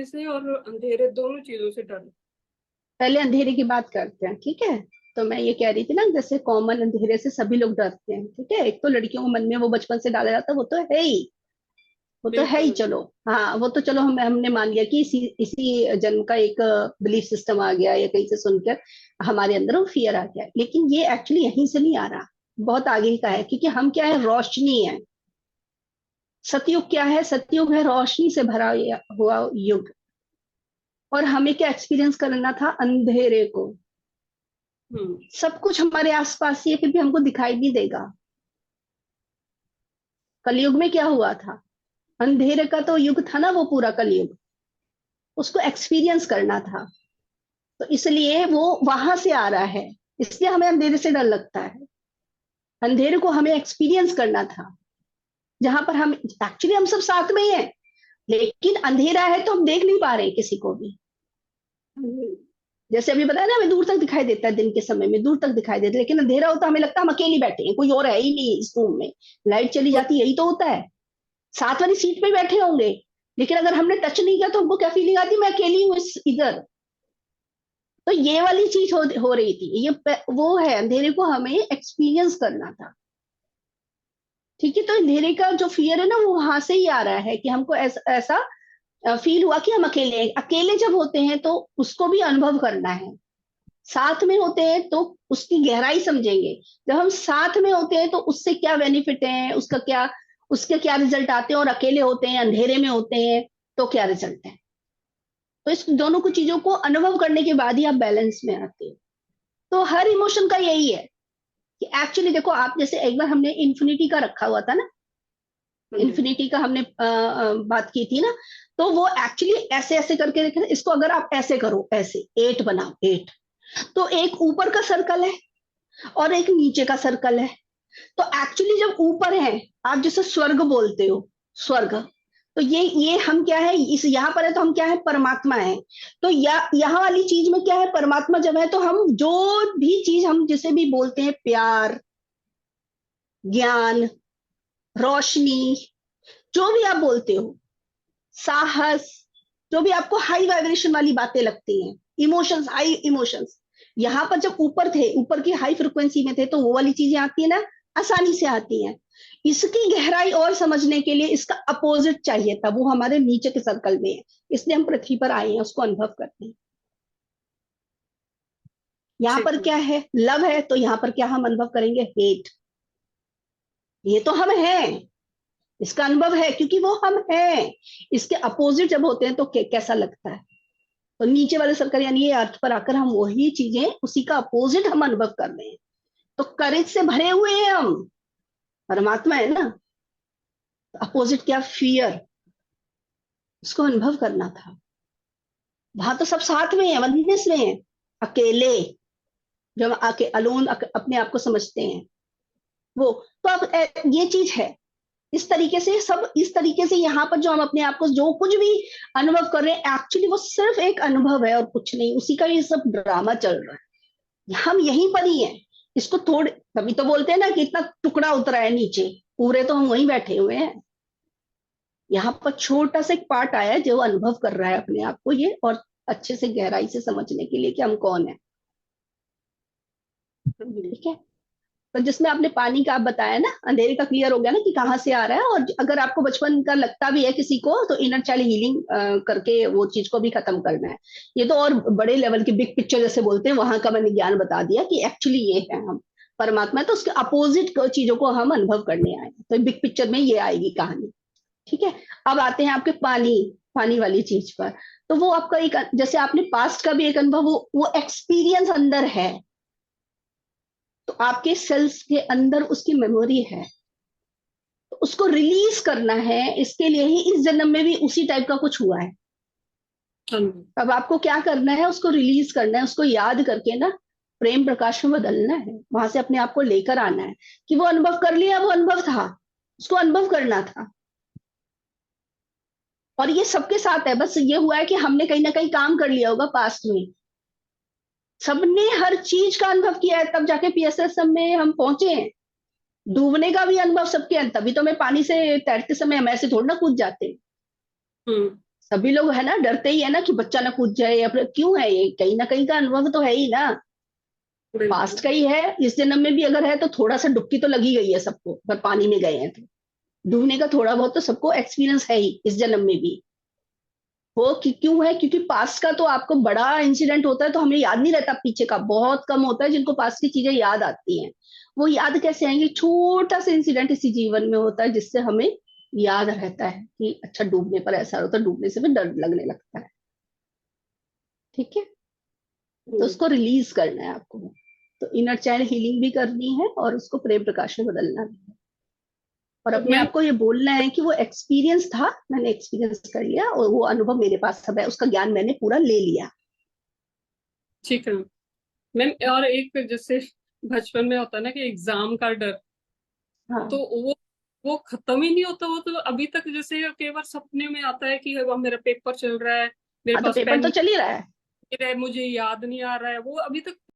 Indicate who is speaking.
Speaker 1: से और अंधेरे दोनों चीजों से डर।
Speaker 2: पहले अंधेरे की बात करते हैं, ठीक है। तो मैं ये कह रही थी ना, जैसे कॉमन अंधेरे से सभी लोग डरते हैं, ठीक है। एक तो लड़कियों के मन में वो बचपन से डाला जाता है, वो तो है ही, वो तो है ही।
Speaker 1: बिल्कुल।
Speaker 2: चलो हाँ, वो तो चलो हमने मान लिया कि इसी इसी जन्म का एक बिलीफ सिस्टम आ गया, या कहीं से सुनकर हमारे अंदर वो फियर आ गया। लेकिन ये एक्चुअली यहीं से नहीं आ रहा, बहुत आगे का है। क्योंकि हम क्या है, रोशनी है। सतयुग क्या है, सतयुग है रोशनी से भरा हुआ युग। और हमें क्या एक्सपीरियंस करना था, अंधेरे को।
Speaker 1: हम्म।
Speaker 2: सब कुछ हमारे आसपास ही है, फिर भी हमको दिखाई नहीं देगा। कलयुग में क्या हुआ था, अंधेरे का तो युग था ना वो पूरा कलयुग। उसको एक्सपीरियंस करना था, तो इसलिए वो वहां से आ रहा है। इसलिए हमें अंधेरे से डर लगता है। अंधेरे को हमें एक्सपीरियंस करना था, जहां पर हम एक्चुअली हम सब साथ में ही हैं। लेकिन अंधेरा है तो हम देख नहीं पा रहे हैं किसी को भी। जैसे अभी बताया ना, हमें दूर तक दिखाई देता है, दिन के समय में दूर तक दिखाई देता है, लेकिन अंधेरा होता है हमें लगता है हम अकेले बैठे हैं, कोई और है ही नहीं इस रूम में। लाइट चली जाती, यही तो होता है। साथ वाली सीट पे बैठे होंगे, लेकिन अगर हमने टच नहीं किया तो हमको क्या फीलिंग आती, मैं अकेली हूँ इस इधर। तो ये वाली चीज हो रही थी, ये वो है, अंधेरे को हमें एक्सपीरियंस करना था। ठीक है, तो अंधेरे का जो फियर है ना, वो वहां से ही आ रहा है कि हमको ऐसा फील हुआ कि हम अकेले हैं। अकेले जब होते हैं तो उसको भी अनुभव करना है। साथ में होते हैं तो उसकी गहराई समझेंगे। जब हम साथ में होते हैं तो उससे क्या बेनिफिट है, उसके क्या रिजल्ट आते हैं, और अकेले होते हैं, अंधेरे में होते हैं, तो क्या रिजल्ट है। तो इस दोनों को चीजों को अनुभव करने के बाद ही आप बैलेंस में आते हो। तो हर इमोशन का यही है कि एक्चुअली देखो, आप जैसे एक बार हमने इन्फिनिटी का रखा हुआ था ना,
Speaker 1: हाँ जी।
Speaker 2: इन्फिनिटी का हमने बात की थी ना। तो वो एक्चुअली ऐसे ऐसे करके देखे, इसको अगर आप ऐसे करो, ऐसे एट बनाओ, एट। तो एक ऊपर का सर्कल है और एक नीचे का सर्कल है। तो एक्चुअली जब ऊपर है, आप जिसे स्वर्ग बोलते हो, स्वर्ग। तो ये हम क्या है, इस यहाँ पर है तो हम क्या है, परमात्मा है। तो यहाँ वाली चीज में क्या है, परमात्मा जब है तो हम जो भी चीज हम जिसे भी बोलते हैं, प्यार, ज्ञान, रोशनी, जो भी आप बोलते हो, साहस, जो भी आपको हाई वाइब्रेशन वाली बातें लगती हैं, इमोशंस, हाई इमोशंस, यहाँ पर जब ऊपर थे, ऊपर की हाई फ्रिक्वेंसी में थे, तो वो वाली चीजें आती है ना, आसानी से आती हैं। इसकी गहराई और समझने के लिए इसका अपोजिट चाहिए था, वो हमारे नीचे के सर्कल में है। इसलिए हम पृथ्वी पर आए हैं उसको अनुभव करते हैं। यहाँ
Speaker 1: ठीक
Speaker 2: पर
Speaker 1: है।
Speaker 2: क्या है, लव है, तो यहाँ पर क्या हम अनुभव करेंगे, हेट। ये तो हम हैं, इसका अनुभव है क्योंकि वो हम हैं। इसके अपोजिट जब होते हैं तो कैसा लगता है। तो नीचे वाले सर्कल यानी ये अर्थ पर आकर हम वही चीजें, उसी का अपोजिट हम अनुभव कर रहे हैं। तो करेज से भरे हुए हैं हम, परमात्मा है ना। अपोजिट क्या, फियर, उसको अनुभव करना था। वहां तो सब साथ में है, वननेस में है। अकेले, जब हम आके अलोन अपने आप को समझते हैं, वो। तो अब ये चीज है। इस तरीके से सब, इस तरीके से यहाँ पर जो हम अपने आप को जो कुछ भी अनुभव कर रहे हैं, एक्चुअली वो सिर्फ एक अनुभव है और कुछ नहीं। उसी का ये सब ड्रामा चल रहा है, हम यहीं पर ही हैं। इसको थोड़े, तभी तो बोलते हैं ना कि इतना टुकड़ा उतरा है नीचे, पूरे तो हम वहीं बैठे हुए हैं। यहाँ पर छोटा सा एक पार्ट आया है जो अनुभव कर रहा है अपने आप को ये, और अच्छे से गहराई से समझने के लिए कि हम कौन है।
Speaker 1: हाँ जी।
Speaker 2: ठीक है। तो जिसमें आपने पानी का आप बताया ना, अंधेरे का क्लियर हो गया ना कि कहाँ से आ रहा है। और अगर आपको बचपन का लगता भी है किसी को, तो इनर चाइल्ड हीलिंग करके वो चीज को भी खत्म करना है। ये तो और बड़े लेवल की बिग पिक्चर जैसे बोलते हैं, वहां का मैंने ज्ञान बता दिया कि एक्चुअली ये है हम, परमात्मा है। तो उसके अपोजिट चीजों को हम अनुभव करने आए हैं। तो बिग पिक्चर में ये आएगी कहानी। ठीक है। अब आते हैं आपके पानी, पानी वाली चीज पर। तो वो आपका एक, जैसे आपने पास्ट का भी एक अनुभव, वो एक्सपीरियंस अंदर है। तो आपके सेल्स के अंदर उसकी मेमोरी है, तो उसको रिलीज करना है। इसके लिए ही इस जन्म में भी उसी टाइप का कुछ हुआ है।
Speaker 1: हाँ जी।
Speaker 2: अब आपको क्या करना है, उसको रिलीज करना है, उसको याद करके ना प्रेम प्रकाश में बदलना है। वहां से अपने आप को लेकर आना है कि वो अनुभव कर लिया, वो अनुभव था, उसको अनुभव करना था। और ये सबके साथ है, बस ये हुआ है कि हमने कहीं ना कहीं काम कर लिया होगा पास्ट में। सबने हर चीज का अनुभव किया है, तब जाके पीएसएसएम में हम पहुंचे हैं। डूबने का भी अनुभव सबके हैं, तभी तो मैं पानी से तैरते समय हम ऐसे थोड़ा ना कूद जाते।
Speaker 1: हम्म।
Speaker 2: सभी लोग है ना, डरते ही है ना कि बच्चा ना कूद जाए, या फिर क्यों है ये, कहीं ना कहीं का अनुभव तो है ही ना,
Speaker 1: बिल्कुल।
Speaker 2: पास्ट का ही है। इस जन्म में भी अगर है तो थोड़ा सा डुबकी तो लगी गई है सबको, अगर पानी में गए हैं तो डूबने का थोड़ा बहुत तो सबको एक्सपीरियंस है ही इस जन्म में भी। वो क्यों है, क्योंकि पास्ट का तो आपको बड़ा इंसिडेंट होता है तो हमें याद नहीं रहता, पीछे का बहुत कम होता है जिनको पास्ट की चीजें याद आती हैं। वो याद कैसे आएंगे, छोटा सा इंसिडेंट इसी जीवन में होता है जिससे हमें याद रहता है कि अच्छा डूबने पर ऐसा होता है, डूबने से भी डर लगने लगता है। ठीक है, तो
Speaker 1: हम्म।
Speaker 2: उसको रिलीज करना है आपको। तो इनर चाइल्ड हीलिंग भी करनी है और उसको प्रेम प्रकाश में बदलना भी है। और
Speaker 1: तो
Speaker 2: अपने
Speaker 1: मैम,
Speaker 2: आप को ये बोलना है कि वो एक्सपीरियंस था, मैंने एक्सपीरियंस कर लिया और वो अनुभव मेरे पास सब है, उसका ज्ञान मैंने पूरा ले लिया।
Speaker 1: ठीक है मैम। और एक जैसे बचपन में होता है ना कि एग्जाम का डर, तो
Speaker 2: हाँ।
Speaker 1: वो खत्म ही नहीं होता। वो तो अभी तक जैसे कई बार सपने में आता है कि अब मेरा पेपर चल रहा है, मेरे
Speaker 2: हाँ तो
Speaker 1: पास
Speaker 2: पेपर
Speaker 1: पेन
Speaker 2: तो
Speaker 1: नहीं
Speaker 2: चल ही रहा है।
Speaker 1: है, मुझे याद नहीं आ रहा है, वो अभी तक